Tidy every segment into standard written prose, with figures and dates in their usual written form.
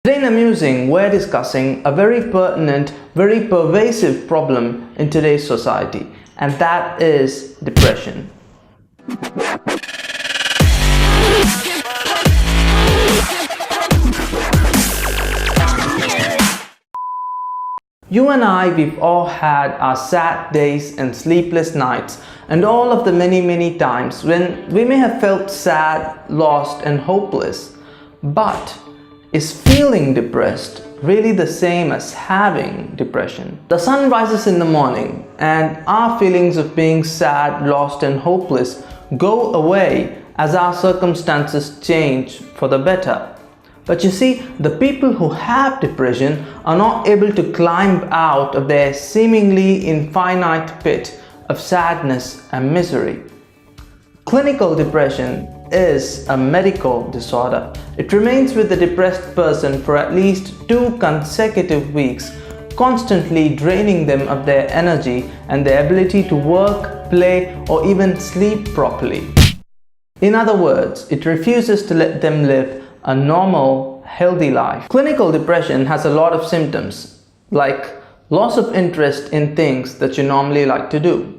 Today in Musing, we're discussing a very pertinent, very pervasive problem in today's society, and that is depression. You and I, we've all had our sad days and sleepless nights, and all of the many times when we may have felt sad, lost and hopeless. But is feeling depressed really the same as having depression? The sun rises in the morning and our feelings of being sad, lost and hopeless go away as our circumstances change for the better. But you see, the people who have depression are not able to climb out of their seemingly infinite pit of sadness and misery. Clinical depression is a medical disorder. It remains with the depressed person for at least 2 consecutive weeks, constantly draining them of their energy and their ability to work, play, or even sleep properly. In other words, it refuses to let them live a normal, healthy life. Clinical depression has a lot of symptoms, like loss of interest in things that you normally like to do.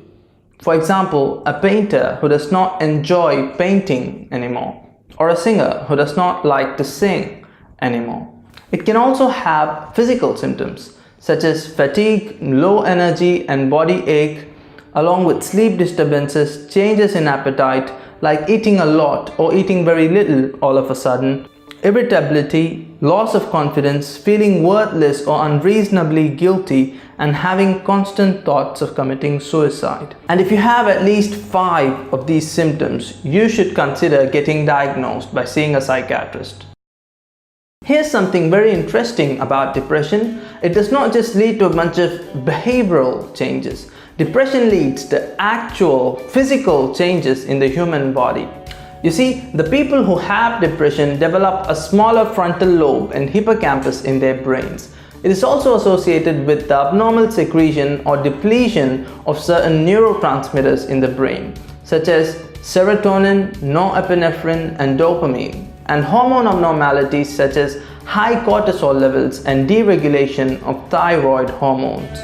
For example, a painter who does not enjoy painting anymore, or a singer who does not like to sing anymore. It can also have physical symptoms such as fatigue, low energy and body ache, along with sleep disturbances, changes in appetite like eating a lot or eating very little all of a sudden, irritability, loss of confidence, feeling worthless or unreasonably guilty, and having constant thoughts of committing suicide. And if you have at least 5 of these symptoms, you should consider getting diagnosed by seeing a psychiatrist. Here's something very interesting about depression. It does not just lead to a bunch of behavioral changes. Depression leads to actual physical changes in the human body. You see, the people who have depression develop a smaller frontal lobe and hippocampus in their brains. It is also associated with the abnormal secretion or depletion of certain neurotransmitters in the brain, such as serotonin, norepinephrine, and dopamine, and hormone abnormalities such as high cortisol levels and deregulation of thyroid hormones.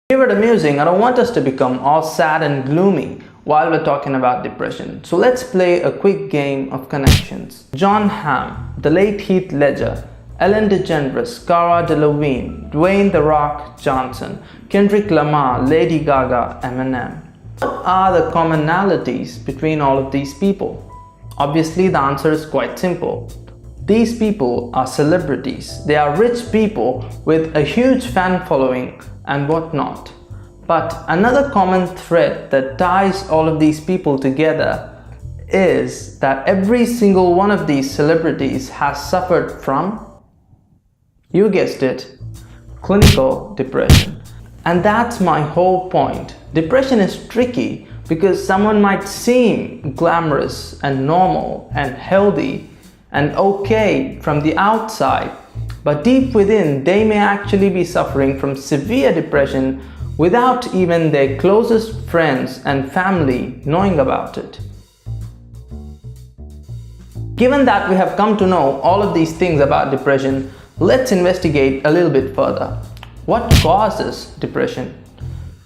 Here at Musing, I don't want us to become all sad and gloomy while we're talking about depression. So let's play a quick game of connections. John Hamm, the late Heath Ledger, Ellen DeGeneres, Cara Delevingne, Dwayne "The Rock" Johnson, Kendrick Lamar, Lady Gaga, Eminem. What are the commonalities between all of these people? Obviously, the answer is quite simple. These people are celebrities. They are rich people with a huge fan following and whatnot. But another common thread that ties all of these people together is that every single one of these celebrities has suffered from, you guessed it, clinical depression. And that's my whole point. Depression is tricky because someone might seem glamorous and normal and healthy and okay from the outside, but deep within they may actually be suffering from severe depression without even their closest friends and family knowing about it. Given that we have come to know all of these things about depression, let's investigate a little bit further. What causes depression?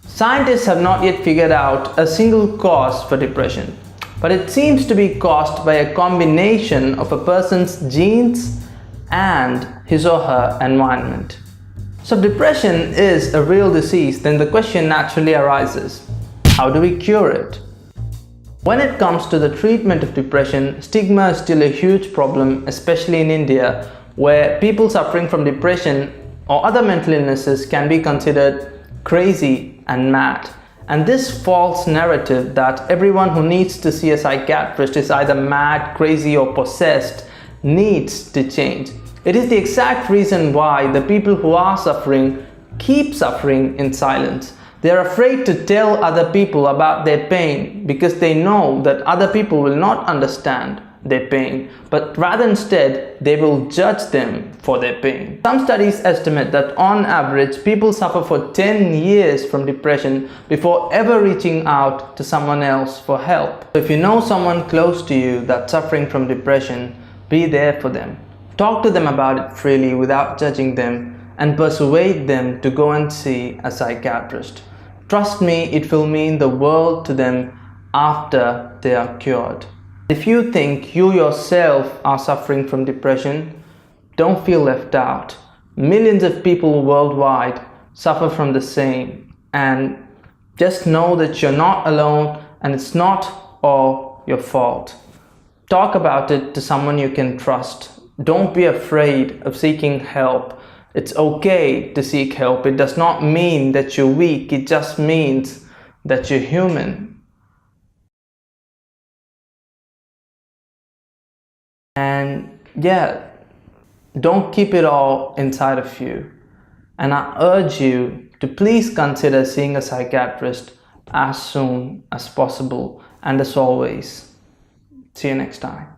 Scientists have not yet figured out a single cause for depression, but it seems to be caused by a combination of a person's genes and his or her environment. So if depression is a real disease, then the question naturally arises, how do we cure it? When it comes to the treatment of depression, stigma is still a huge problem, especially in India, where people suffering from depression or other mental illnesses can be considered crazy and mad. And this false narrative that everyone who needs to see a psychiatrist is either mad, crazy, or possessed needs to change. It is the exact reason why the people who are suffering keep suffering in silence. They are afraid to tell other people about their pain because they know that other people will not understand their pain, but rather instead they will judge them for their pain. Some studies estimate that on average people suffer for 10 years from depression before ever reaching out to someone else for help. If you know someone close to you that's suffering from depression, be there for them. Talk to them about it freely without judging them, and persuade them to go and see a psychiatrist. Trust me, it will mean the world to them after they are cured. If you think you yourself are suffering from depression, don't feel left out. Millions of people worldwide suffer from the same, and just know that you're not alone and it's not all your fault. Talk about it to someone you can trust. Don't be afraid of seeking help. It's okay to seek help. It does not mean that you're weak. It just means that you're human. And yeah, don't keep it all inside of you. And I urge you to please consider seeing a psychiatrist as soon as possible. And as always, see you next time.